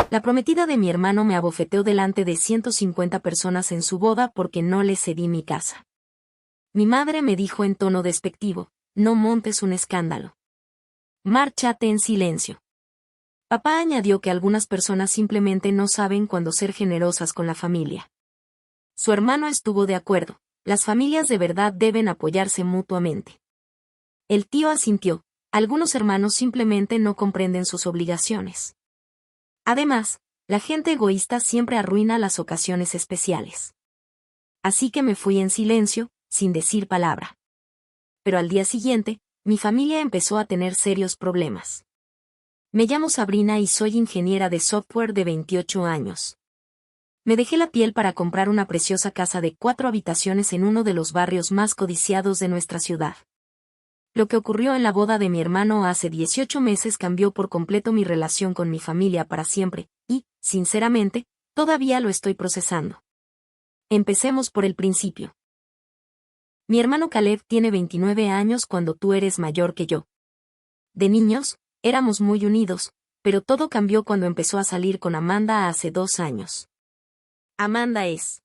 La prometida de mi hermano me abofeteó delante de 150 personas en su boda porque no le cedí mi casa. Mi madre me dijo en tono despectivo, no montes un escándalo. Márchate en silencio. Papá añadió que algunas personas simplemente no saben cuándo ser generosas con la familia. Su hermano estuvo de acuerdo, las familias de verdad deben apoyarse mutuamente. El tío asintió, algunos hermanos simplemente no comprenden sus obligaciones. Además, la gente egoísta siempre arruina las ocasiones especiales. Así que me fui en silencio, sin decir palabra. Pero al día siguiente, mi familia empezó a tener serios problemas. Me llamo Sabrina y soy ingeniera de software de 28 años. Me dejé la piel para comprar una preciosa casa de 4 habitaciones en uno de los barrios más codiciados de nuestra ciudad. Lo que ocurrió en la boda de mi hermano hace 18 meses cambió por completo mi relación con mi familia para siempre, y, sinceramente, todavía lo estoy procesando. Empecemos por el principio. Mi hermano Caleb tiene 29 años cuando tú eres mayor que yo. De niños, éramos muy unidos, pero todo cambió cuando empezó a salir con Amanda hace 2 años. Amanda es...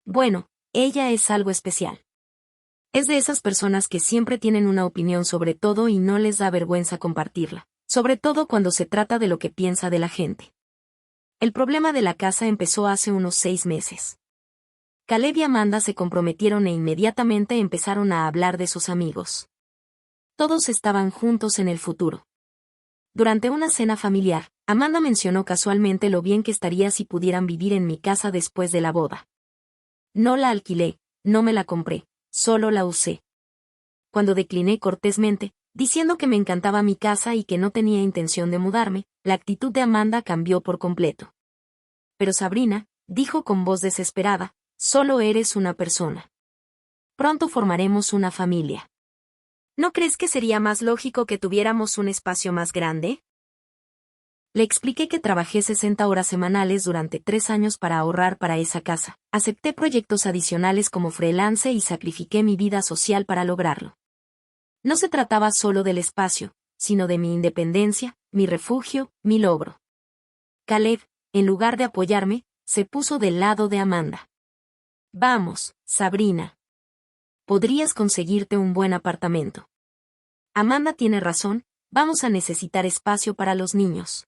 Bueno, ella es algo especial. Es de esas personas que siempre tienen una opinión sobre todo y no les da vergüenza compartirla, sobre todo cuando se trata de lo que piensa de la gente. El problema de la casa empezó hace unos 6 meses. Caleb y Amanda se comprometieron e inmediatamente empezaron a hablar de sus amigos. Todos estaban juntos en el futuro. Durante una cena familiar, Amanda mencionó casualmente lo bien que estaría si pudieran vivir en mi casa después de la boda. No la alquilé, no me la compré, solo la usé. Cuando decliné cortésmente, diciendo que me encantaba mi casa y que no tenía intención de mudarme, la actitud de Amanda cambió por completo. Pero Sabrina, dijo con voz desesperada, solo eres una persona. Pronto formaremos una familia. ¿No crees que sería más lógico que tuviéramos un espacio más grande? Le expliqué que trabajé 60 horas semanales durante 3 años para ahorrar para esa casa. Acepté proyectos adicionales como freelance y sacrifiqué mi vida social para lograrlo. No se trataba solo del espacio, sino de mi independencia, mi refugio, mi logro. Caleb, en lugar de apoyarme, se puso del lado de Amanda. Vamos, Sabrina. Podrías conseguirte un buen apartamento. Amanda tiene razón, vamos a necesitar espacio para los niños.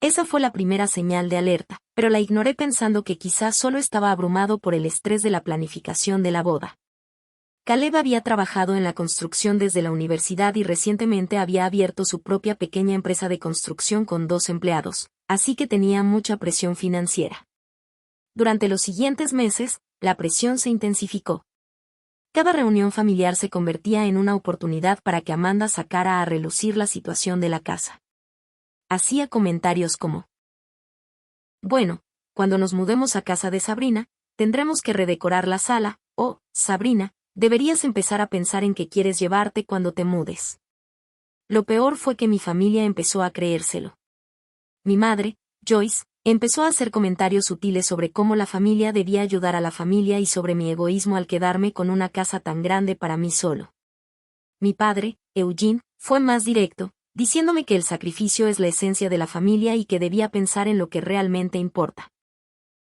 Esa fue la primera señal de alerta, pero la ignoré pensando que quizás solo estaba abrumado por el estrés de la planificación de la boda. Caleb había trabajado en la construcción desde la universidad y recientemente había abierto su propia pequeña empresa de construcción con 2 empleados, así que tenía mucha presión financiera. Durante los siguientes meses, la presión se intensificó. Cada reunión familiar se convertía en una oportunidad para que Amanda sacara a relucir la situación de la casa. Hacía comentarios como: bueno, cuando nos mudemos a casa de Sabrina, tendremos que redecorar la sala, o, Sabrina, deberías empezar a pensar en qué quieres llevarte cuando te mudes. Lo peor fue que mi familia empezó a creérselo. Mi madre, Joyce, empezó a hacer comentarios sutiles sobre cómo la familia debía ayudar a la familia y sobre mi egoísmo al quedarme con una casa tan grande para mí solo. Mi padre, Eugene, fue más directo, diciéndome que el sacrificio es la esencia de la familia y que debía pensar en lo que realmente importa.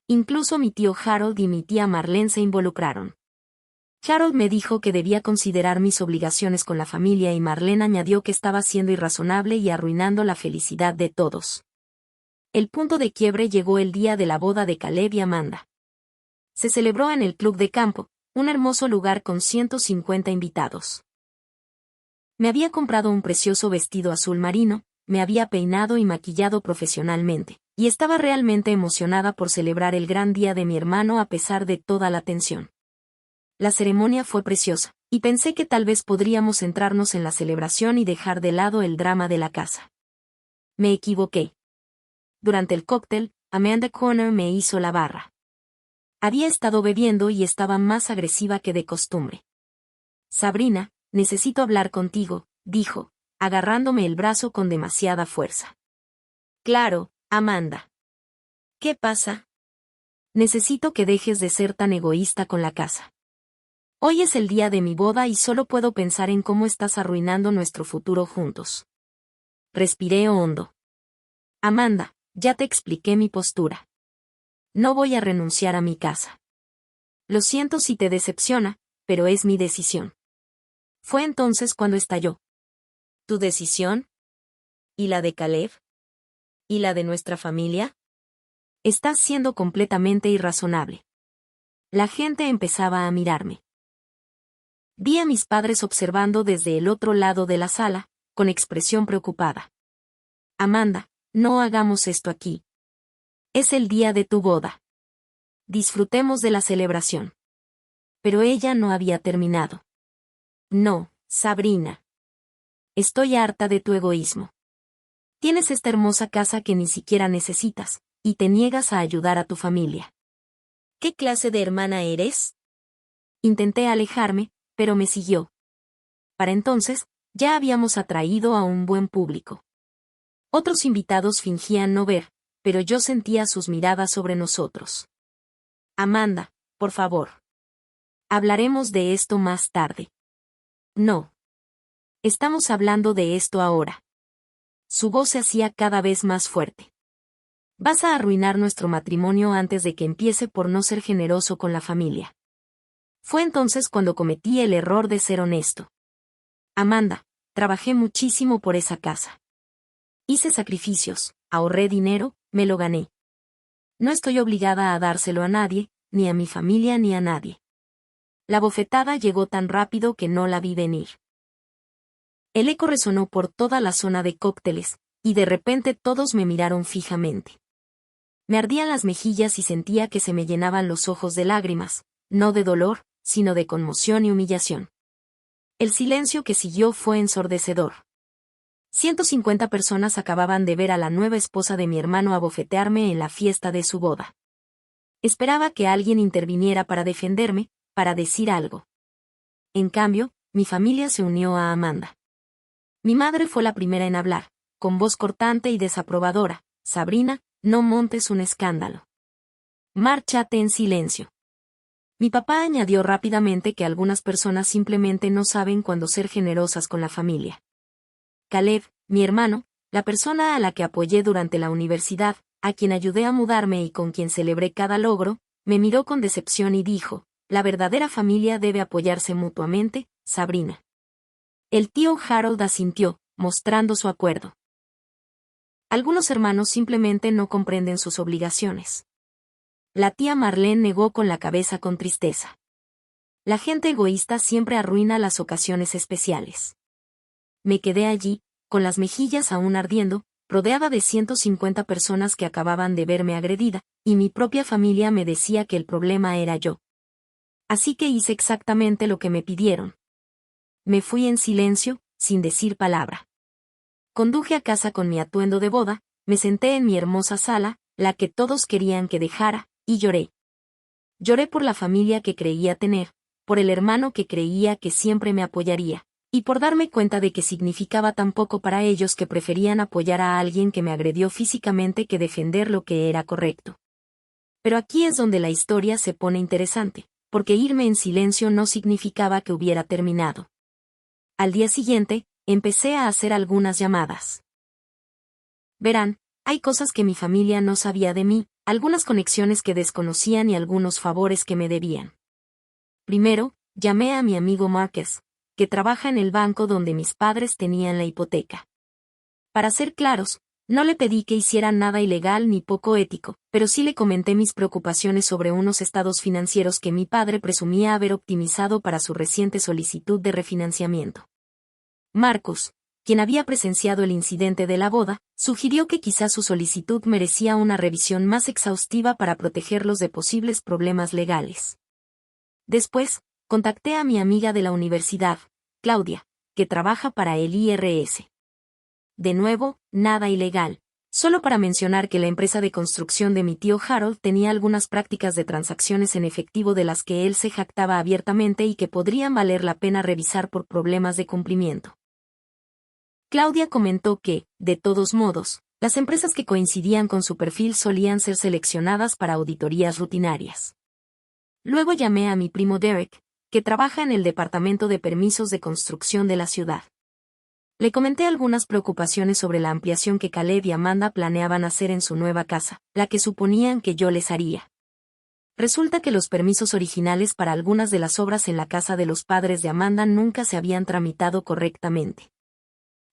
Incluso mi tío Harold y mi tía Marlene se involucraron. Harold me dijo que debía considerar mis obligaciones con la familia y Marlene añadió que estaba siendo irrazonable y arruinando la felicidad de todos. El punto de quiebre llegó el día de la boda de Caleb y Amanda. Se celebró en el Club de Campo, un hermoso lugar con 150 invitados. Me había comprado un precioso vestido azul marino, me había peinado y maquillado profesionalmente, y estaba realmente emocionada por celebrar el gran día de mi hermano a pesar de toda la tensión. La ceremonia fue preciosa, y pensé que tal vez podríamos centrarnos en la celebración y dejar de lado el drama de la casa. Me equivoqué. Durante el cóctel, Amanda Conner me hizo la barra. Había estado bebiendo y estaba más agresiva que de costumbre. Sabrina, necesito hablar contigo, dijo, agarrándome el brazo con demasiada fuerza. Claro, Amanda. ¿Qué pasa? Necesito que dejes de ser tan egoísta con la casa. Hoy es el día de mi boda y solo puedo pensar en cómo estás arruinando nuestro futuro juntos. Respiré hondo. Amanda, Ya te expliqué mi postura. No voy a renunciar a mi casa. Lo siento si te decepciona, pero es mi decisión. Fue entonces cuando estalló. ¿Tu decisión? ¿Y la de Caleb? ¿Y la de nuestra familia? Estás siendo completamente irrazonable. La gente empezaba a mirarme. Vi a mis padres observando desde el otro lado de la sala, con expresión preocupada. Amanda, no hagamos esto aquí. Es el día de tu boda. Disfrutemos de la celebración. Pero ella no había terminado. No, Sabrina. Estoy harta de tu egoísmo. Tienes esta hermosa casa que ni siquiera necesitas, y te niegas a ayudar a tu familia. ¿Qué clase de hermana eres? Intenté alejarme, pero me siguió. Para entonces, ya habíamos atraído a un buen público. Otros invitados fingían no ver, pero yo sentía sus miradas sobre nosotros. Amanda, por favor. Hablaremos de esto más tarde. No. Estamos hablando de esto ahora. Su voz se hacía cada vez más fuerte. Vas a arruinar nuestro matrimonio antes de que empiece por no ser generoso con la familia. Fue entonces cuando cometí el error de ser honesto. Amanda, trabajé muchísimo por esa casa. Hice sacrificios, ahorré dinero, me lo gané. No estoy obligada a dárselo a nadie, ni a mi familia ni a nadie. La bofetada llegó tan rápido que no la vi venir. El eco resonó por toda la zona de cócteles, y de repente todos me miraron fijamente. Me ardían las mejillas y sentía que se me llenaban los ojos de lágrimas, no de dolor, sino de conmoción y humillación. El silencio que siguió fue ensordecedor. 150 personas acababan de ver a la nueva esposa de mi hermano abofetearme en la fiesta de su boda. Esperaba que alguien interviniera para defenderme, para decir algo. En cambio, mi familia se unió a Amanda. Mi madre fue la primera en hablar, con voz cortante y desaprobadora. Sabrina, no montes un escándalo. Márchate en silencio. Mi papá añadió rápidamente que algunas personas simplemente no saben cuándo ser generosas con la familia. Caleb, mi hermano, la persona a la que apoyé durante la universidad, a quien ayudé a mudarme y con quien celebré cada logro, me miró con decepción y dijo, la verdadera familia debe apoyarse mutuamente, Sabrina. El tío Harold asintió, mostrando su acuerdo. Algunos hermanos simplemente no comprenden sus obligaciones. La tía Marlene negó con la cabeza con tristeza. La gente egoísta siempre arruina las ocasiones especiales. Me quedé allí, con las mejillas aún ardiendo, rodeada de 150 personas que acababan de verme agredida, y mi propia familia me decía que el problema era yo. Así que hice exactamente lo que me pidieron. Me fui en silencio, sin decir palabra. Conduje a casa con mi atuendo de boda, me senté en mi hermosa sala, la que todos querían que dejara, y lloré. Lloré por la familia que creía tener, por el hermano que creía que siempre me apoyaría, y por darme cuenta de que significaba tan poco para ellos que preferían apoyar a alguien que me agredió físicamente que defender lo que era correcto. Pero aquí es donde la historia se pone interesante, porque irme en silencio no significaba que hubiera terminado. Al día siguiente, empecé a hacer algunas llamadas. Verán, hay cosas que mi familia no sabía de mí, algunas conexiones que desconocían y algunos favores que me debían. Primero, llamé a mi amigo Márquez, que trabaja en el banco donde mis padres tenían la hipoteca. Para ser claros, no le pedí que hiciera nada ilegal ni poco ético, pero sí le comenté mis preocupaciones sobre unos estados financieros que mi padre presumía haber optimizado para su reciente solicitud de refinanciamiento. Marcus, quien había presenciado el incidente de la boda, sugirió que quizás su solicitud merecía una revisión más exhaustiva para protegerlos de posibles problemas legales. Después, contacté a mi amiga de la universidad, Claudia, que trabaja para el IRS. De nuevo, nada ilegal, solo para mencionar que la empresa de construcción de mi tío Harold tenía algunas prácticas de transacciones en efectivo de las que él se jactaba abiertamente y que podrían valer la pena revisar por problemas de cumplimiento. Claudia comentó que, de todos modos, las empresas que coincidían con su perfil solían ser seleccionadas para auditorías rutinarias. Luego llamé a mi primo Derek, que trabaja en el departamento de permisos de construcción de la ciudad. Le comenté algunas preocupaciones sobre la ampliación que Caleb y Amanda planeaban hacer en su nueva casa, la que suponían que yo les haría. Resulta que los permisos originales para algunas de las obras en la casa de los padres de Amanda nunca se habían tramitado correctamente.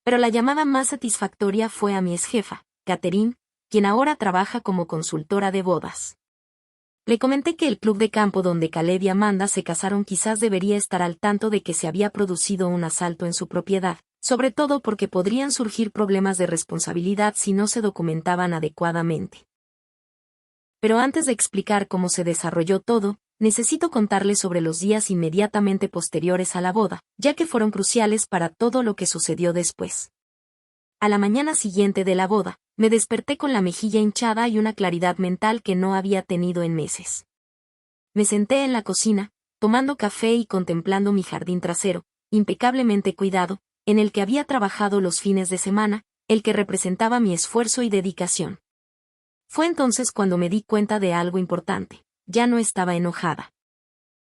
Pero la llamada más satisfactoria fue a mi exjefa, Catherine, quien ahora trabaja como consultora de bodas. Le comenté que el club de campo donde Caleb y Amanda se casaron quizás debería estar al tanto de que se había producido un asalto en su propiedad, sobre todo porque podrían surgir problemas de responsabilidad si no se documentaban adecuadamente. Pero antes de explicar cómo se desarrolló todo, necesito contarles sobre los días inmediatamente posteriores a la boda, ya que fueron cruciales para todo lo que sucedió después. A la mañana siguiente de la boda, me desperté con la mejilla hinchada y una claridad mental que no había tenido en meses. Me senté en la cocina, tomando café y contemplando mi jardín trasero, impecablemente cuidado, en el que había trabajado los fines de semana, el que representaba mi esfuerzo y dedicación. Fue entonces cuando me di cuenta de algo importante: ya no estaba enojada.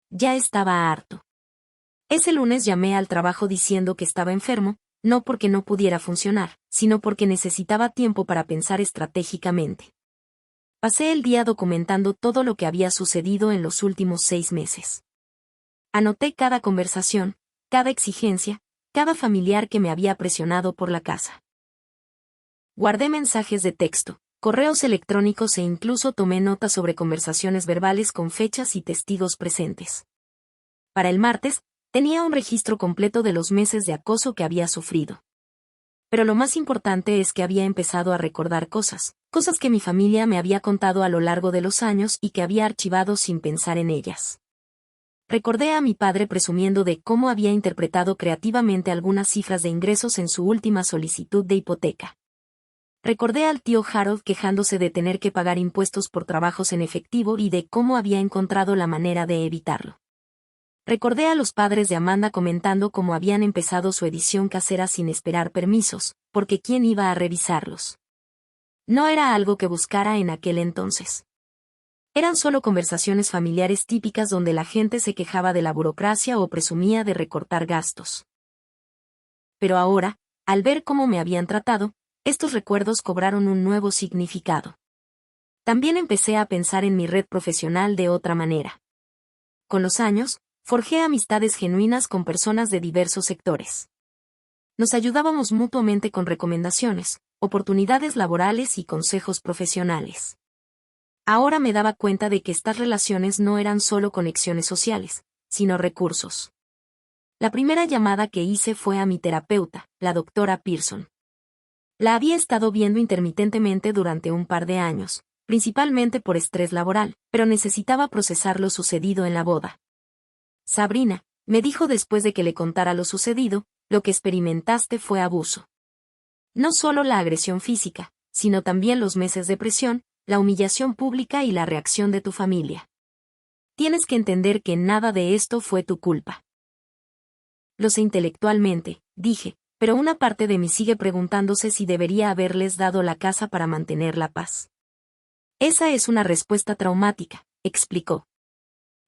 Ya estaba harto. Ese lunes llamé al trabajo diciendo que estaba enfermo, no porque no pudiera funcionar, sino porque necesitaba tiempo para pensar estratégicamente. Pasé el día documentando todo lo que había sucedido en los últimos 6 meses. Anoté cada conversación, cada exigencia, cada familiar que me había presionado por la casa. Guardé mensajes de texto, correos electrónicos e incluso tomé notas sobre conversaciones verbales con fechas y testigos presentes. Para el martes, tenía un registro completo de los meses de acoso que había sufrido. Pero lo más importante es que había empezado a recordar cosas que mi familia me había contado a lo largo de los años y que había archivado sin pensar en ellas. Recordé a mi padre presumiendo de cómo había interpretado creativamente algunas cifras de ingresos en su última solicitud de hipoteca. Recordé al tío Harold quejándose de tener que pagar impuestos por trabajos en efectivo y de cómo había encontrado la manera de evitarlo. Recordé a los padres de Amanda comentando cómo habían empezado su edición casera sin esperar permisos, porque ¿quién iba a revisarlos? No era algo que buscara en aquel entonces. Eran solo conversaciones familiares típicas donde la gente se quejaba de la burocracia o presumía de recortar gastos. Pero ahora, al ver cómo me habían tratado, estos recuerdos cobraron un nuevo significado. También empecé a pensar en mi red profesional de otra manera. Con los años, forjé amistades genuinas con personas de diversos sectores. Nos ayudábamos mutuamente con recomendaciones, oportunidades laborales y consejos profesionales. Ahora me daba cuenta de que estas relaciones no eran solo conexiones sociales, sino recursos. La primera llamada que hice fue a mi terapeuta, la doctora Pearson. La había estado viendo intermitentemente durante un par de años, principalmente por estrés laboral, pero necesitaba procesar lo sucedido en la boda. Sabrina, me dijo después de que le contara lo sucedido, lo que experimentaste fue abuso. No solo la agresión física, sino también los meses de presión, la humillación pública y la reacción de tu familia. Tienes que entender que nada de esto fue tu culpa. Lo sé intelectualmente, dije, pero una parte de mí sigue preguntándose si debería haberles dado la casa para mantener la paz. Esa es una respuesta traumática, explicó.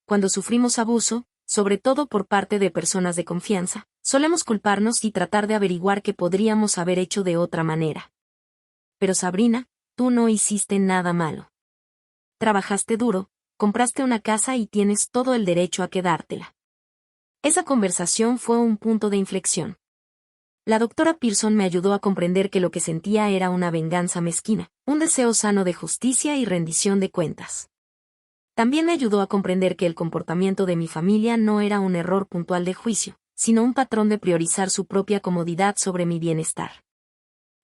Cuando sufrimos abuso, sobre todo por parte de personas de confianza, solemos culparnos y tratar de averiguar qué podríamos haber hecho de otra manera. Pero Sabrina, tú no hiciste nada malo. Trabajaste duro, compraste una casa y tienes todo el derecho a quedártela. Esa conversación fue un punto de inflexión. La doctora Pearson me ayudó a comprender que lo que sentía era una venganza mezquina, un deseo sano de justicia y rendición de cuentas. También me ayudó a comprender que el comportamiento de mi familia no era un error puntual de juicio, sino un patrón de priorizar su propia comodidad sobre mi bienestar.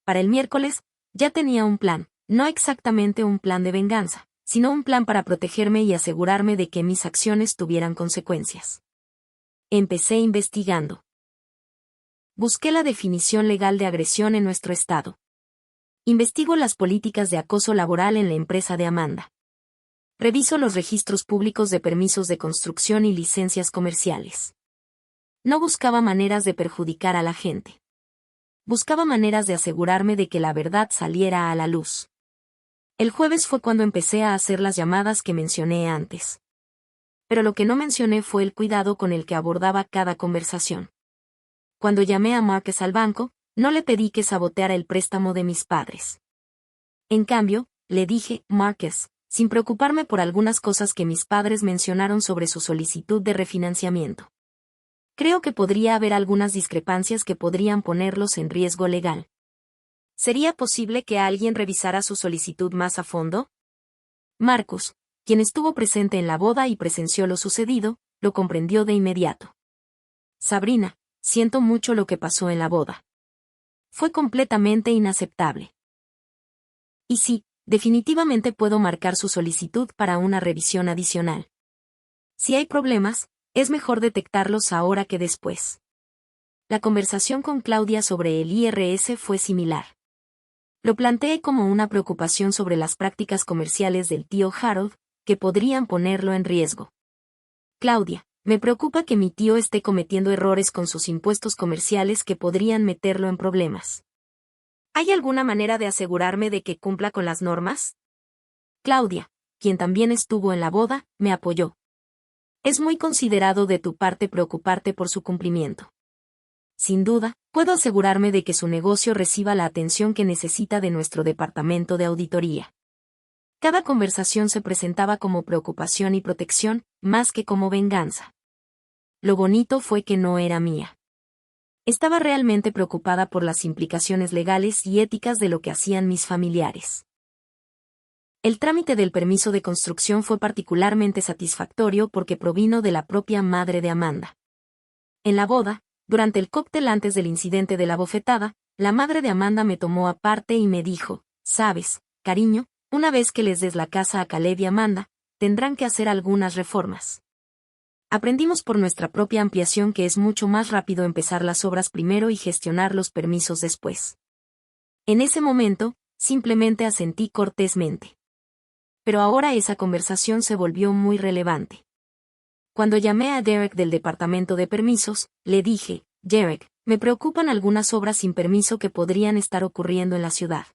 Para el miércoles, ya tenía un plan, no exactamente un plan de venganza, sino un plan para protegerme y asegurarme de que mis acciones tuvieran consecuencias. Empecé investigando. Busqué la definición legal de agresión en nuestro estado. Investigo las políticas de acoso laboral en la empresa de Amanda. Reviso los registros públicos de permisos de construcción y licencias comerciales. No buscaba maneras de perjudicar a la gente. Buscaba maneras de asegurarme de que la verdad saliera a la luz. El jueves fue cuando empecé a hacer las llamadas que mencioné antes. Pero lo que no mencioné fue el cuidado con el que abordaba cada conversación. Cuando llamé a Marcus al banco, No le pedí que saboteara el préstamo de mis padres. En cambio, le dije, Marcus, sin preocuparme por algunas cosas que mis padres mencionaron sobre su solicitud de refinanciamiento. Creo que podría haber algunas discrepancias que podrían ponerlos en riesgo legal. ¿Sería posible que alguien revisara su solicitud más a fondo? Marcus, quien estuvo presente en la boda y presenció lo sucedido, lo comprendió de inmediato. Sabrina, siento mucho lo que pasó en la boda. Fue completamente inaceptable. Y sí, definitivamente puedo marcar su solicitud para una revisión adicional. Si hay problemas, es mejor detectarlos ahora que después. La conversación con Claudia sobre el IRS fue similar. Lo planteé como una preocupación sobre las prácticas comerciales del tío Harold, que podrían ponerlo en riesgo. Claudia, me preocupa que mi tío esté cometiendo errores con sus impuestos comerciales que podrían meterlo en problemas. ¿Hay alguna manera de asegurarme de que cumpla con las normas? Claudia, quien también estuvo en la boda, me apoyó. Es muy considerado de tu parte preocuparte por su cumplimiento. Sin duda, puedo asegurarme de que su negocio reciba la atención que necesita de nuestro departamento de auditoría. Cada conversación se presentaba como preocupación y protección, más que como venganza. Lo bonito fue que no era mía. Estaba realmente preocupada por las implicaciones legales y éticas de lo que hacían mis familiares. El trámite del permiso de construcción fue particularmente satisfactorio porque provino de la propia madre de Amanda. En la boda, durante el cóctel antes del incidente de la bofetada, la madre de Amanda me tomó aparte y me dijo, «Sabes, cariño, una vez que les des la casa a Caleb y Amanda, tendrán que hacer algunas reformas. Aprendimos por nuestra propia ampliación que es mucho más rápido empezar las obras primero y gestionar los permisos después». En ese momento, simplemente asentí cortésmente. Pero ahora esa conversación se volvió muy relevante. Cuando llamé a Derek del departamento de permisos, le dije, «Derek, me preocupan algunas obras sin permiso que podrían estar ocurriendo en la ciudad.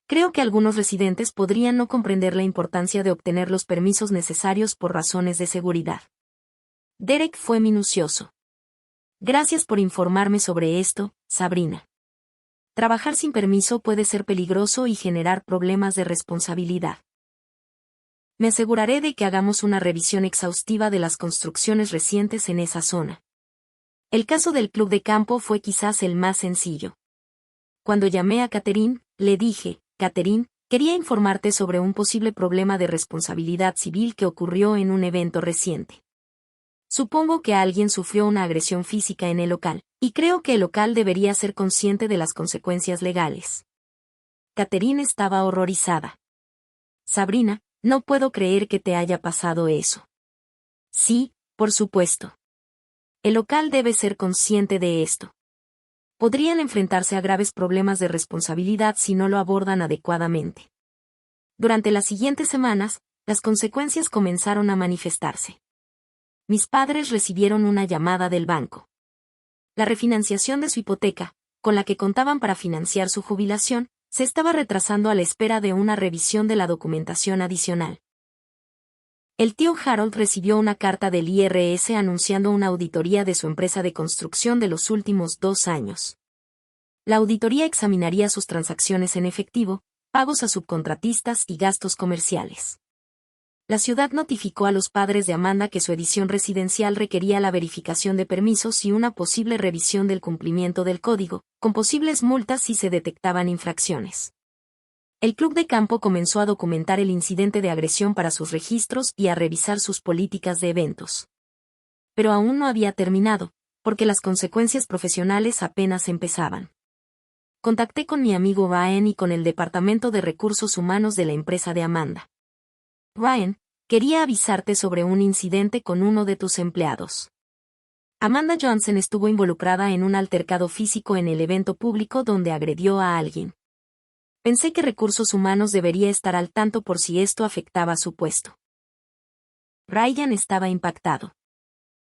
Creo que algunos residentes podrían no comprender la importancia de obtener los permisos necesarios por razones de seguridad». Derek fue minucioso. «Gracias por informarme sobre esto, Sabrina. Trabajar sin permiso puede ser peligroso y generar problemas de responsabilidad. Me aseguraré de que hagamos una revisión exhaustiva de las construcciones recientes en esa zona». El caso del club de campo fue quizás el más sencillo. Cuando llamé a Catherine, le dije, «Catherine, quería informarte sobre un posible problema de responsabilidad civil que ocurrió en un evento reciente. Supongo que alguien sufrió una agresión física en el local, y creo que el local debería ser consciente de las consecuencias legales». Catherine estaba horrorizada. «Sabrina, no puedo creer que te haya pasado eso». «Sí, por supuesto. El local debe ser consciente de esto. Podrían enfrentarse a graves problemas de responsabilidad si no lo abordan adecuadamente». Durante las siguientes semanas, las consecuencias comenzaron a manifestarse. Mis padres recibieron una llamada del banco. La refinanciación de su hipoteca, con la que contaban para financiar su jubilación, se estaba retrasando a la espera de una revisión de la documentación adicional. El tío Harold recibió una carta del IRS anunciando una auditoría de su empresa de construcción de los últimos 2 años. La auditoría examinaría sus transacciones en efectivo, pagos a subcontratistas y gastos comerciales. La ciudad notificó a los padres de Amanda que su edición residencial requería la verificación de permisos y una posible revisión del cumplimiento del código, con posibles multas si se detectaban infracciones. El club de campo comenzó a documentar el incidente de agresión para sus registros y a revisar sus políticas de eventos. Pero aún no había terminado, porque las consecuencias profesionales apenas empezaban. Contacté con mi amigo Ryan y con el Departamento de Recursos Humanos de la empresa de Amanda. «Ryan, quería avisarte sobre un incidente con uno de tus empleados. Amanda Johnson estuvo involucrada en un altercado físico en el evento público donde agredió a alguien. Pensé que Recursos Humanos debería estar al tanto por si esto afectaba su puesto». Ryan estaba impactado.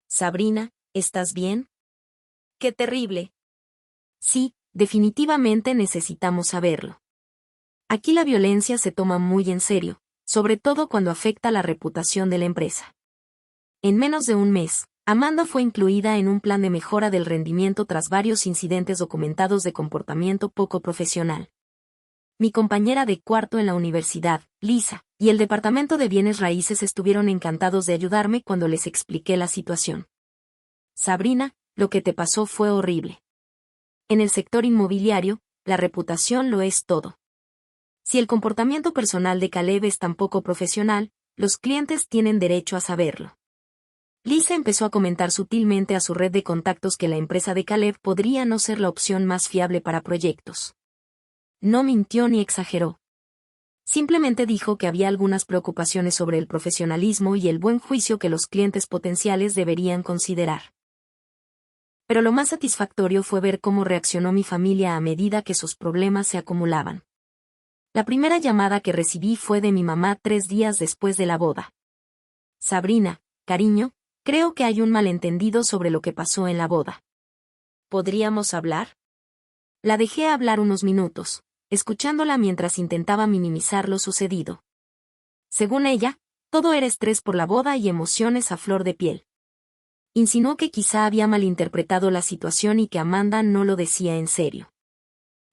«Sabrina, ¿estás bien?». «Qué terrible». «Sí, definitivamente necesitamos saberlo. Aquí la violencia se toma muy en serio, sobre todo cuando afecta la reputación de la empresa. En menos de un mes, Amanda fue incluida en un plan de mejora del rendimiento tras varios incidentes documentados de comportamiento poco profesional. Mi compañera de cuarto en la universidad, Lisa, y el departamento de bienes raíces estuvieron encantados de ayudarme cuando les expliqué la situación. Sabrina, lo que te pasó fue horrible. En el sector inmobiliario, la reputación lo es todo. Si el comportamiento personal de Caleb es tan poco profesional, los clientes tienen derecho a saberlo. Lisa empezó a comentar sutilmente a su red de contactos que la empresa de Caleb podría no ser la opción más fiable para proyectos. No mintió ni exageró. Simplemente dijo que había algunas preocupaciones sobre el profesionalismo y el buen juicio que los clientes potenciales deberían considerar. Pero lo más satisfactorio fue ver cómo reaccionó mi familia a medida que sus problemas se acumulaban. La primera llamada que recibí fue de mi mamá 3 días después de la boda. Sabrina, cariño, creo que hay un malentendido sobre lo que pasó en la boda. ¿Podríamos hablar? La dejé hablar unos minutos, escuchándola mientras intentaba minimizar lo sucedido. Según ella, todo era estrés por la boda y emociones a flor de piel. Insinuó que quizá había malinterpretado la situación y que Amanda no lo decía en serio.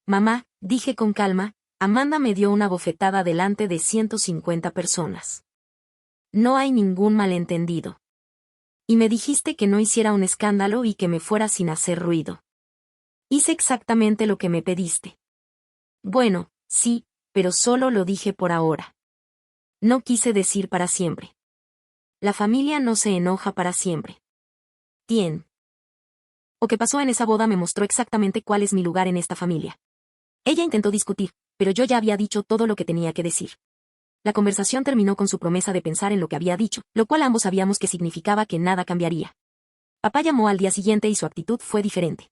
Mamá, dije con calma, Amanda me dio una bofetada delante de 150 personas. No hay ningún malentendido. Y me dijiste que no hiciera un escándalo y que me fuera sin hacer ruido. Hice exactamente lo que me pediste. Bueno, sí, pero solo lo dije por ahora. No quise decir para siempre. La familia no se enoja para siempre. Tien. Lo que pasó en esa boda me mostró exactamente cuál es mi lugar en esta familia. Ella intentó discutir, pero yo ya había dicho todo lo que tenía que decir. La conversación terminó con su promesa de pensar en lo que había dicho, lo cual ambos sabíamos que significaba que nada cambiaría. Papá llamó al día siguiente y su actitud fue diferente.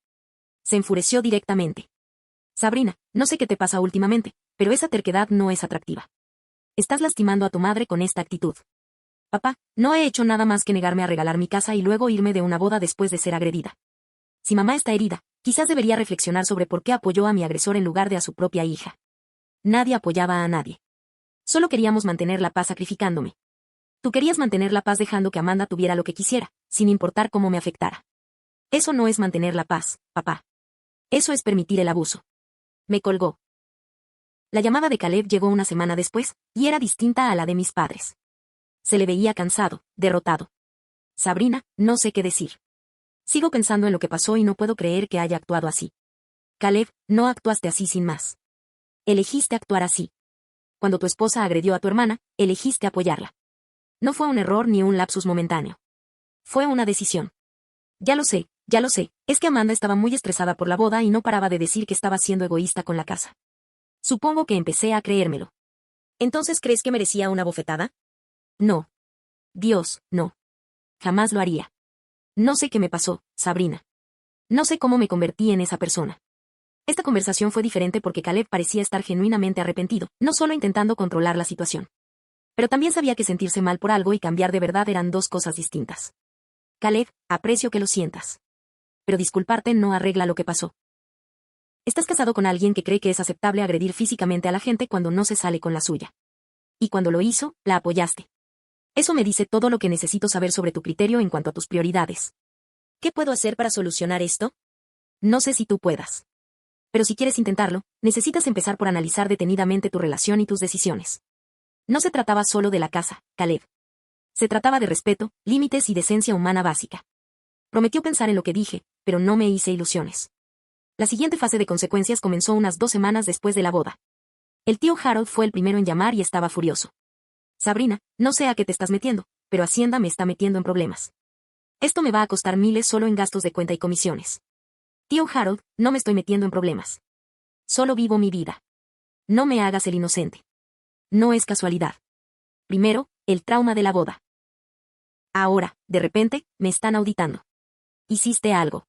Se enfureció directamente. Sabrina, no sé qué te pasa últimamente, pero esa terquedad no es atractiva. Estás lastimando a tu madre con esta actitud. Papá, no he hecho nada más que negarme a regalar mi casa y luego irme de una boda después de ser agredida. Si mamá está herida, quizás debería reflexionar sobre por qué apoyó a mi agresor en lugar de a su propia hija. Nadie apoyaba a nadie. Solo queríamos mantener la paz sacrificándome. Tú querías mantener la paz dejando que Amanda tuviera lo que quisiera, sin importar cómo me afectara. Eso no es mantener la paz, papá. Eso es permitir el abuso. Me colgó. La llamada de Caleb llegó una semana después, y era distinta a la de mis padres. Se le veía cansado, derrotado. Sabrina, no sé qué decir. Sigo pensando en lo que pasó y no puedo creer que haya actuado así. Caleb, no actuaste así sin más. Elegiste actuar así. Cuando tu esposa agredió a tu hermana, elegiste apoyarla. No fue un error ni un lapsus momentáneo. Fue una decisión. Ya lo sé, es que Amanda estaba muy estresada por la boda y no paraba de decir que estaba siendo egoísta con la casa. Supongo que empecé a creérmelo. ¿Entonces crees que merecía una bofetada? No. Dios, no. Jamás lo haría. No sé qué me pasó, Sabrina. No sé cómo me convertí en esa persona. Esta conversación fue diferente porque Caleb parecía estar genuinamente arrepentido, no solo intentando controlar la situación. Pero también sabía que sentirse mal por algo y cambiar de verdad eran dos cosas distintas. Caleb, aprecio que lo sientas. Pero disculparte no arregla lo que pasó. Estás casado con alguien que cree que es aceptable agredir físicamente a la gente cuando no se sale con la suya. Y cuando lo hizo, la apoyaste. Eso me dice todo lo que necesito saber sobre tu criterio en cuanto a tus prioridades. ¿Qué puedo hacer para solucionar esto? No sé si tú puedas. Pero si quieres intentarlo, necesitas empezar por analizar detenidamente tu relación y tus decisiones. No se trataba solo de la casa, Caleb. Se trataba de respeto, límites y decencia humana básica. Prometió pensar en lo que dije, pero no me hice ilusiones. La siguiente fase de consecuencias comenzó unas 2 semanas después de la boda. El tío Harold fue el primero en llamar y estaba furioso. Sabrina, no sé a qué te estás metiendo, pero Hacienda me está metiendo en problemas. Esto me va a costar miles solo en gastos de cuenta y comisiones. Tío Harold, no me estoy metiendo en problemas. Solo vivo mi vida. No me hagas el inocente. No es casualidad. Primero, el trauma de la boda. Ahora, de repente, me están auditando. Hiciste algo.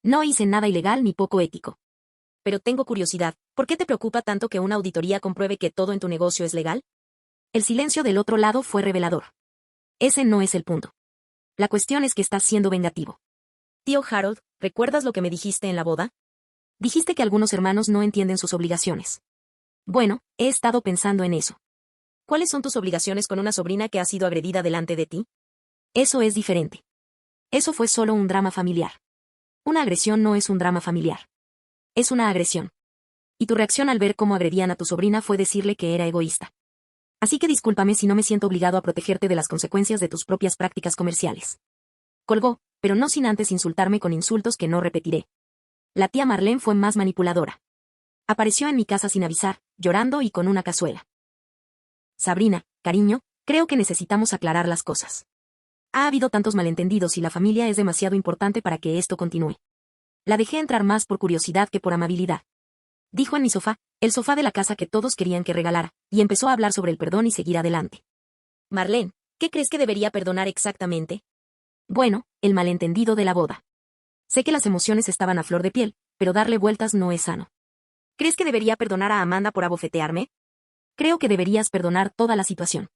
No hice nada ilegal ni poco ético. Pero tengo curiosidad, ¿por qué te preocupa tanto que una auditoría compruebe que todo en tu negocio es legal? El silencio del otro lado fue revelador. Ese no es el punto. La cuestión es que estás siendo vengativo. Tío Harold, ¿recuerdas lo que me dijiste en la boda? Dijiste que algunos hermanos no entienden sus obligaciones. Bueno, he estado pensando en eso. ¿Cuáles son tus obligaciones con una sobrina que ha sido agredida delante de ti? Eso es diferente. Eso fue solo un drama familiar. Una agresión no es un drama familiar. Es una agresión. Y tu reacción al ver cómo agredían a tu sobrina fue decirle que era egoísta. Así que discúlpame si no me siento obligado a protegerte de las consecuencias de tus propias prácticas comerciales. Colgó, pero no sin antes insultarme con insultos que no repetiré. La tía Marlene fue más manipuladora. Apareció en mi casa sin avisar, llorando y con una cazuela. Sabrina, cariño, creo que necesitamos aclarar las cosas. Ha habido tantos malentendidos y la familia es demasiado importante para que esto continúe. La dejé entrar más por curiosidad que por amabilidad. Dijo en mi sofá, el sofá de la casa que todos querían que regalara, y empezó a hablar sobre el perdón y seguir adelante. Marlene, ¿qué crees que debería perdonar exactamente? Bueno, el malentendido de la boda. Sé que las emociones estaban a flor de piel, pero darle vueltas no es sano. ¿Crees que debería perdonar a Amanda por abofetearme? Creo que deberías perdonar toda la situación.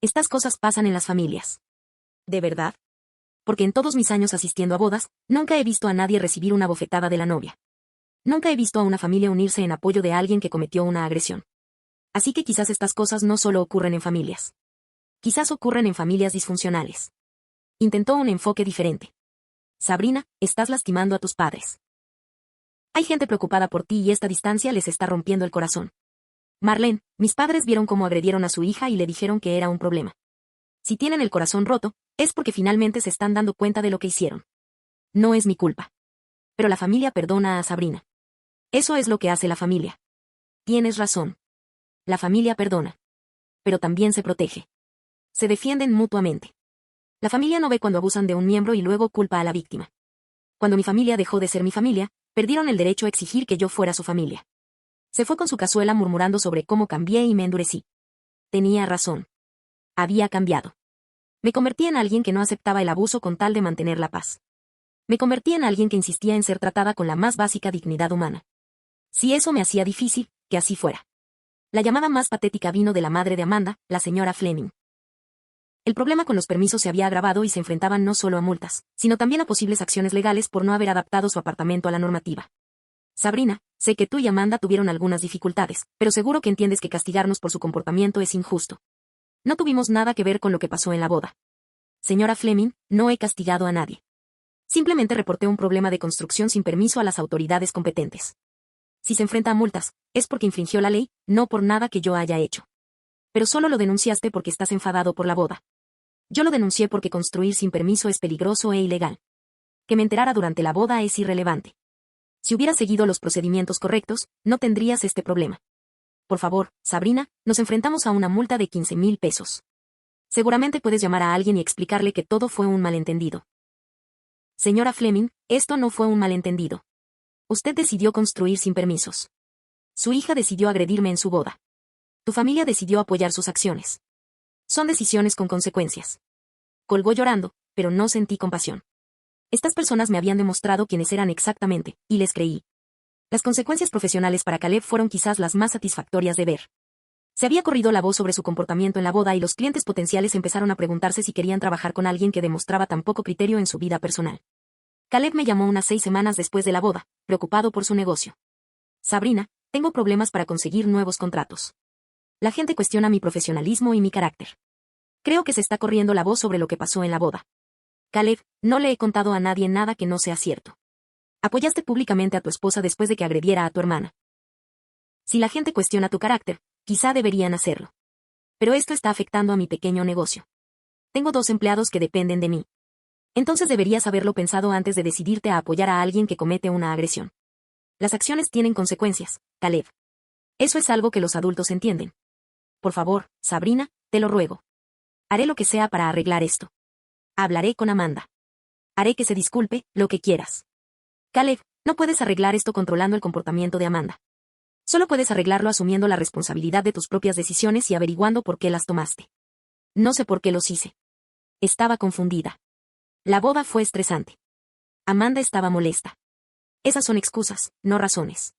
Estas cosas pasan en las familias. ¿De verdad? Porque en todos mis años asistiendo a bodas, nunca he visto a nadie recibir una bofetada de la novia. Nunca he visto a una familia unirse en apoyo de alguien que cometió una agresión. Así que quizás estas cosas no solo ocurren en familias. Quizás ocurren en familias disfuncionales. Intentó un enfoque diferente. Sabrina, estás lastimando a tus padres. Hay gente preocupada por ti y esta distancia les está rompiendo el corazón. Marlene, mis padres vieron cómo agredieron a su hija y le dijeron que era un problema. Si tienen el corazón roto, es porque finalmente se están dando cuenta de lo que hicieron. No es mi culpa. Pero la familia perdona a Sabrina. Eso es lo que hace la familia. Tienes razón. La familia perdona. Pero también se protege. Se defienden mutuamente. La familia no ve cuando abusan de un miembro y luego culpa a la víctima. Cuando mi familia dejó de ser mi familia, perdieron el derecho a exigir que yo fuera su familia. Se fue con su cazuela murmurando sobre cómo cambié y me endurecí. Tenía razón. Había cambiado. Me convertí en alguien que no aceptaba el abuso con tal de mantener la paz. Me convertí en alguien que insistía en ser tratada con la más básica dignidad humana. Si eso me hacía difícil, que así fuera. La llamada más patética vino de la madre de Amanda, la señora Fleming. El problema con los permisos se había agravado y se enfrentaban no solo a multas, sino también a posibles acciones legales por no haber adaptado su apartamento a la normativa. Sabrina, sé que tú y Amanda tuvieron algunas dificultades, pero seguro que entiendes que castigarnos por su comportamiento es injusto. No tuvimos nada que ver con lo que pasó en la boda. Señora Fleming, no he castigado a nadie. Simplemente reporté un problema de construcción sin permiso a las autoridades competentes. Si se enfrenta a multas, es porque infringió la ley, no por nada que yo haya hecho. Pero solo lo denunciaste porque estás enfadado por la boda. Yo lo denuncié porque construir sin permiso es peligroso e ilegal. Que me enterara durante la boda es irrelevante. Si hubieras seguido los procedimientos correctos, no tendrías este problema. Por favor, Sabrina, nos enfrentamos a una multa de 15,000 pesos. Seguramente puedes llamar a alguien y explicarle que todo fue un malentendido. Señora Fleming, esto no fue un malentendido. Usted decidió construir sin permisos. Su hija decidió agredirme en su boda. Tu familia decidió apoyar sus acciones. Son decisiones con consecuencias. Colgó llorando, pero no sentí compasión. Estas personas me habían demostrado quiénes eran exactamente, y les creí. Las consecuencias profesionales para Caleb fueron quizás las más satisfactorias de ver. Se había corrido la voz sobre su comportamiento en la boda y los clientes potenciales empezaron a preguntarse si querían trabajar con alguien que demostraba tan poco criterio en su vida personal. Caleb me llamó unas 6 semanas después de la boda, preocupado por su negocio. Sabrina, tengo problemas para conseguir nuevos contratos. La gente cuestiona mi profesionalismo y mi carácter. Creo que se está corriendo la voz sobre lo que pasó en la boda. Caleb, no le he contado a nadie nada que no sea cierto. Apoyaste públicamente a tu esposa después de que agrediera a tu hermana. Si la gente cuestiona tu carácter, quizá deberían hacerlo. Pero esto está afectando a mi pequeño negocio. Tengo 2 empleados que dependen de mí. Entonces deberías haberlo pensado antes de decidirte a apoyar a alguien que comete una agresión. Las acciones tienen consecuencias, Caleb. Eso es algo que los adultos entienden. Por favor, Sabrina, te lo ruego. Haré lo que sea para arreglar esto. Hablaré con Amanda. Haré que se disculpe, lo que quieras. Caleb, no puedes arreglar esto controlando el comportamiento de Amanda. Solo puedes arreglarlo asumiendo la responsabilidad de tus propias decisiones y averiguando por qué las tomaste. No sé por qué los hice. Estaba confundida. La boda fue estresante. Amanda estaba molesta. Esas son excusas, no razones.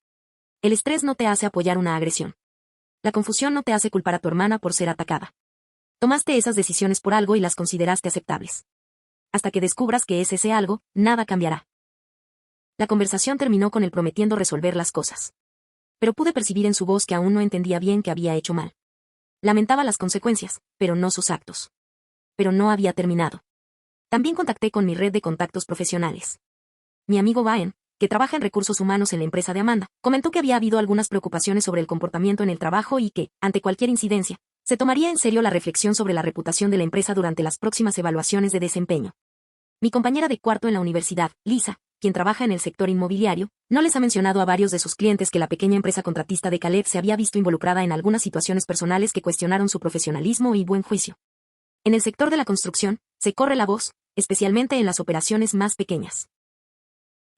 El estrés no te hace apoyar una agresión. La confusión no te hace culpar a tu hermana por ser atacada. Tomaste esas decisiones por algo y las consideraste aceptables. Hasta que descubras que es ese algo, nada cambiará. La conversación terminó con él prometiendo resolver las cosas. Pero pude percibir en su voz que aún no entendía bien que había hecho mal. Lamentaba las consecuencias, pero no sus actos. Pero no había terminado. También contacté con mi red de contactos profesionales. Mi amigo Baen, que trabaja en recursos humanos en la empresa de Amanda, comentó que había habido algunas preocupaciones sobre el comportamiento en el trabajo y que, ante cualquier incidencia, se tomaría en serio la reflexión sobre la reputación de la empresa durante las próximas evaluaciones de desempeño. Mi compañera de cuarto en la universidad, Lisa, quien trabaja en el sector inmobiliario, no les ha mencionado a varios de sus clientes que la pequeña empresa contratista de Caleb se había visto involucrada en algunas situaciones personales que cuestionaron su profesionalismo y buen juicio. En el sector de la construcción, se corre la voz, especialmente en las operaciones más pequeñas.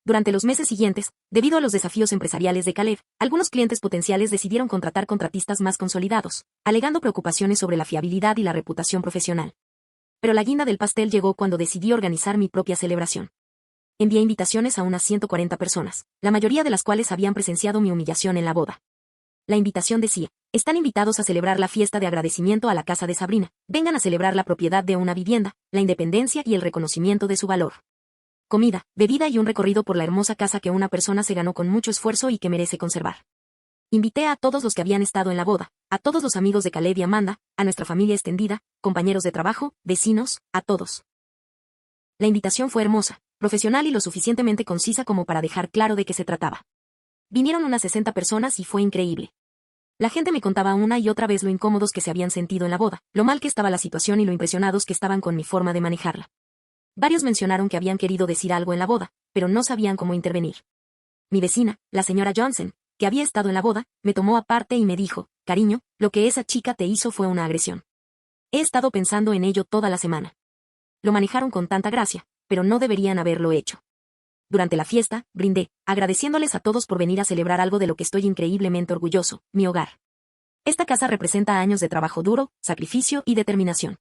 Durante los meses siguientes, debido a los desafíos empresariales de Caleb, algunos clientes potenciales decidieron contratar contratistas más consolidados, alegando preocupaciones sobre la fiabilidad y la reputación profesional. Pero la guinda del pastel llegó cuando decidí organizar mi propia celebración. Envié invitaciones a unas 140 personas, la mayoría de las cuales habían presenciado mi humillación en la boda. La invitación decía: están invitados a celebrar la fiesta de agradecimiento a la casa de Sabrina, vengan a celebrar la propiedad de una vivienda, la independencia y el reconocimiento de su valor. Comida, bebida y un recorrido por la hermosa casa que una persona se ganó con mucho esfuerzo y que merece conservar. Invité a todos los que habían estado en la boda, a todos los amigos de Caleb y Amanda, a nuestra familia extendida, compañeros de trabajo, vecinos, a todos. La invitación fue hermosa, profesional y lo suficientemente concisa como para dejar claro de qué se trataba. Vinieron unas 60 personas y fue increíble. La gente me contaba una y otra vez lo incómodos que se habían sentido en la boda, lo mal que estaba la situación y lo impresionados que estaban con mi forma de manejarla. Varios mencionaron que habían querido decir algo en la boda, pero no sabían cómo intervenir. Mi vecina, la señora Johnson, que había estado en la boda, me tomó aparte y me dijo: cariño, lo que esa chica te hizo fue una agresión. He estado pensando en ello toda la semana. Lo manejaron con tanta gracia, pero no deberían haberlo hecho. Durante la fiesta, brindé, agradeciéndoles a todos por venir a celebrar algo de lo que estoy increíblemente orgulloso, mi hogar. Esta casa representa años de trabajo duro, sacrificio y determinación.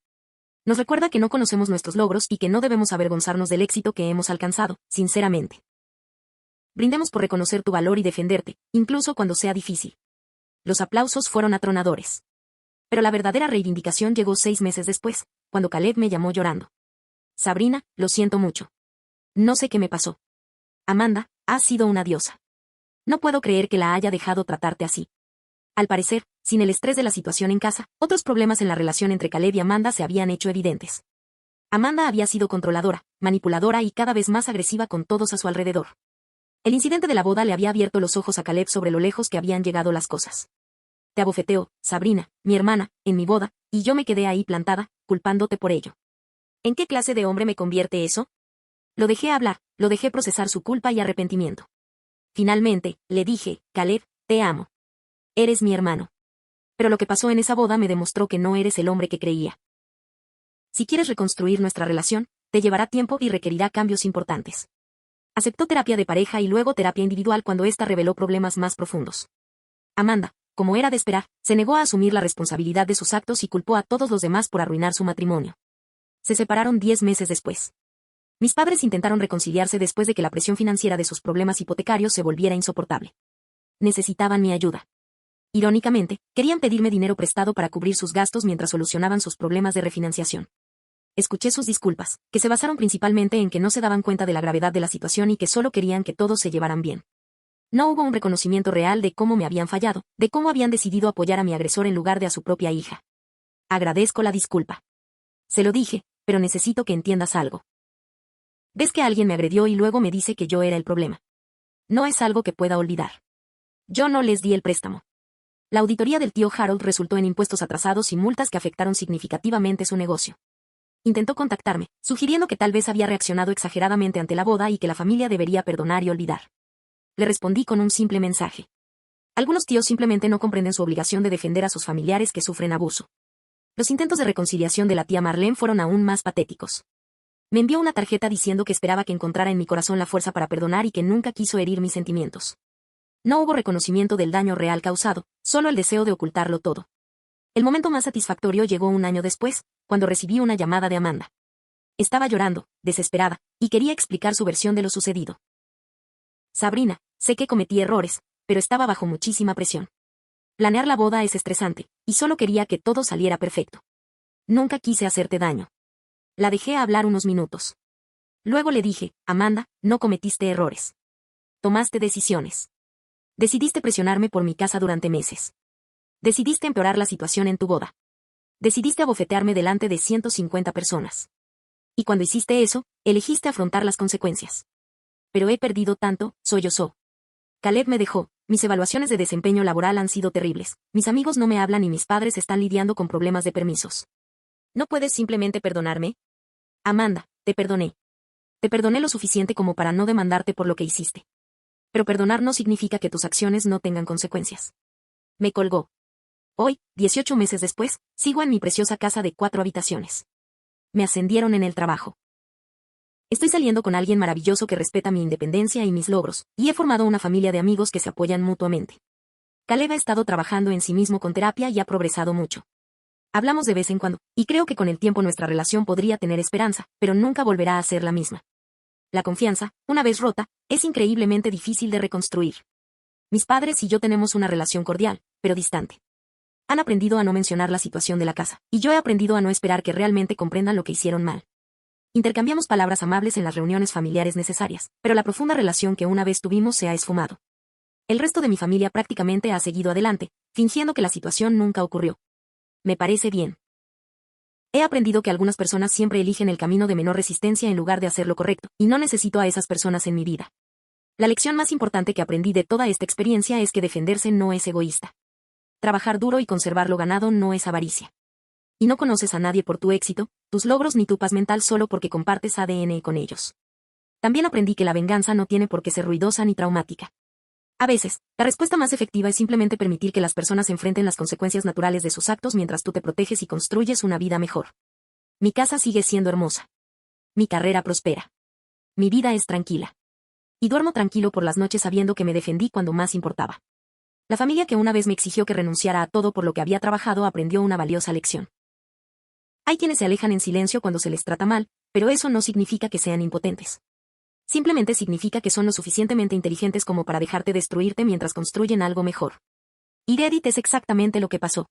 Nos recuerda que no conocemos nuestros logros y que no debemos avergonzarnos del éxito que hemos alcanzado, sinceramente. Brindemos por reconocer tu valor y defenderte, incluso cuando sea difícil. Los aplausos fueron atronadores. Pero la verdadera reivindicación llegó 6 meses después, cuando Caleb me llamó llorando. Sabrina, lo siento mucho. No sé qué me pasó. Amanda, has sido una diosa. No puedo creer que la haya dejado tratarte así. Al parecer, sin el estrés de la situación en casa, otros problemas en la relación entre Caleb y Amanda se habían hecho evidentes. Amanda había sido controladora, manipuladora y cada vez más agresiva con todos a su alrededor. El incidente de la boda le había abierto los ojos a Caleb sobre lo lejos que habían llegado las cosas. Te abofeteó, Sabrina, mi hermana, en mi boda, y yo me quedé ahí plantada, culpándote por ello. ¿En qué clase de hombre me convierte eso? Lo dejé hablar, lo dejé procesar su culpa y arrepentimiento. Finalmente, le dije: Caleb, te amo. Eres mi hermano. Pero lo que pasó en esa boda me demostró que no eres el hombre que creía. Si quieres reconstruir nuestra relación, te llevará tiempo y requerirá cambios importantes. Aceptó terapia de pareja y luego terapia individual cuando ésta reveló problemas más profundos. Amanda, como era de esperar, se negó a asumir la responsabilidad de sus actos y culpó a todos los demás por arruinar su matrimonio. Se separaron 10 meses después. Mis padres intentaron reconciliarse después de que la presión financiera de sus problemas hipotecarios se volviera insoportable. Necesitaban mi ayuda. Irónicamente, querían pedirme dinero prestado para cubrir sus gastos mientras solucionaban sus problemas de refinanciación. Escuché sus disculpas, que se basaron principalmente en que no se daban cuenta de la gravedad de la situación y que solo querían que todos se llevaran bien. No hubo un reconocimiento real de cómo me habían fallado, de cómo habían decidido apoyar a mi agresor en lugar de a su propia hija. Agradezco la disculpa. Se lo dije, pero necesito que entiendas algo. Ves que alguien me agredió y luego me dice que yo era el problema. No es algo que pueda olvidar. Yo no les di el préstamo. La auditoría del tío Harold resultó en impuestos atrasados y multas que afectaron significativamente su negocio. Intentó contactarme, sugiriendo que tal vez había reaccionado exageradamente ante la boda y que la familia debería perdonar y olvidar. Le respondí con un simple mensaje. Algunos tíos simplemente no comprenden su obligación de defender a sus familiares que sufren abuso. Los intentos de reconciliación de la tía Marlene fueron aún más patéticos. Me envió una tarjeta diciendo que esperaba que encontrara en mi corazón la fuerza para perdonar y que nunca quiso herir mis sentimientos. No hubo reconocimiento del daño real causado, solo el deseo de ocultarlo todo. El momento más satisfactorio llegó un año después, cuando recibí una llamada de Amanda. Estaba llorando, desesperada, y quería explicar su versión de lo sucedido. Sabrina, sé que cometí errores, pero estaba bajo muchísima presión. Planear la boda es estresante, y solo quería que todo saliera perfecto. Nunca quise hacerte daño. La dejé hablar unos minutos. Luego le dije: Amanda, no cometiste errores. Tomaste decisiones. Decidiste presionarme por mi casa durante meses. Decidiste empeorar la situación en tu boda. Decidiste abofetearme delante de 150 personas. Y cuando hiciste eso, elegiste afrontar las consecuencias. Pero he perdido tanto, sollozó. Caleb me dejó, mis evaluaciones de desempeño laboral han sido terribles, mis amigos no me hablan y mis padres están lidiando con problemas de permisos. ¿No puedes simplemente perdonarme? Amanda, te perdoné. Te perdoné lo suficiente como para no demandarte por lo que hiciste. Pero perdonar no significa que tus acciones no tengan consecuencias. Me colgó. Hoy, 18 meses después, sigo en mi preciosa casa de 4 habitaciones. Me ascendieron en el trabajo. Estoy saliendo con alguien maravilloso que respeta mi independencia y mis logros, y he formado una familia de amigos que se apoyan mutuamente. Caleb ha estado trabajando en sí mismo con terapia y ha progresado mucho. Hablamos de vez en cuando, y creo que con el tiempo nuestra relación podría tener esperanza, pero nunca volverá a ser la misma. La confianza, una vez rota, es increíblemente difícil de reconstruir. Mis padres y yo tenemos una relación cordial, pero distante. Han aprendido a no mencionar la situación de la casa, y yo he aprendido a no esperar que realmente comprendan lo que hicieron mal. Intercambiamos palabras amables en las reuniones familiares necesarias, pero la profunda relación que una vez tuvimos se ha esfumado. El resto de mi familia prácticamente ha seguido adelante, fingiendo que la situación nunca ocurrió. Me parece bien. He aprendido que algunas personas siempre eligen el camino de menor resistencia en lugar de hacer lo correcto, y no necesito a esas personas en mi vida. La lección más importante que aprendí de toda esta experiencia es que defenderse no es egoísta. Trabajar duro y conservar lo ganado no es avaricia. Y no conoces a nadie por tu éxito, tus logros ni tu paz mental solo porque compartes ADN con ellos. También aprendí que la venganza no tiene por qué ser ruidosa ni traumática. A veces, la respuesta más efectiva es simplemente permitir que las personas enfrenten las consecuencias naturales de sus actos mientras tú te proteges y construyes una vida mejor. Mi casa sigue siendo hermosa. Mi carrera prospera. Mi vida es tranquila. Y duermo tranquilo por las noches sabiendo que me defendí cuando más importaba. La familia que una vez me exigió que renunciara a todo por lo que había trabajado aprendió una valiosa lección. Hay quienes se alejan en silencio cuando se les trata mal, pero eso no significa que sean impotentes. Simplemente significa que son lo suficientemente inteligentes como para dejarte destruirte mientras construyen algo mejor. Y Reddit es exactamente lo que pasó.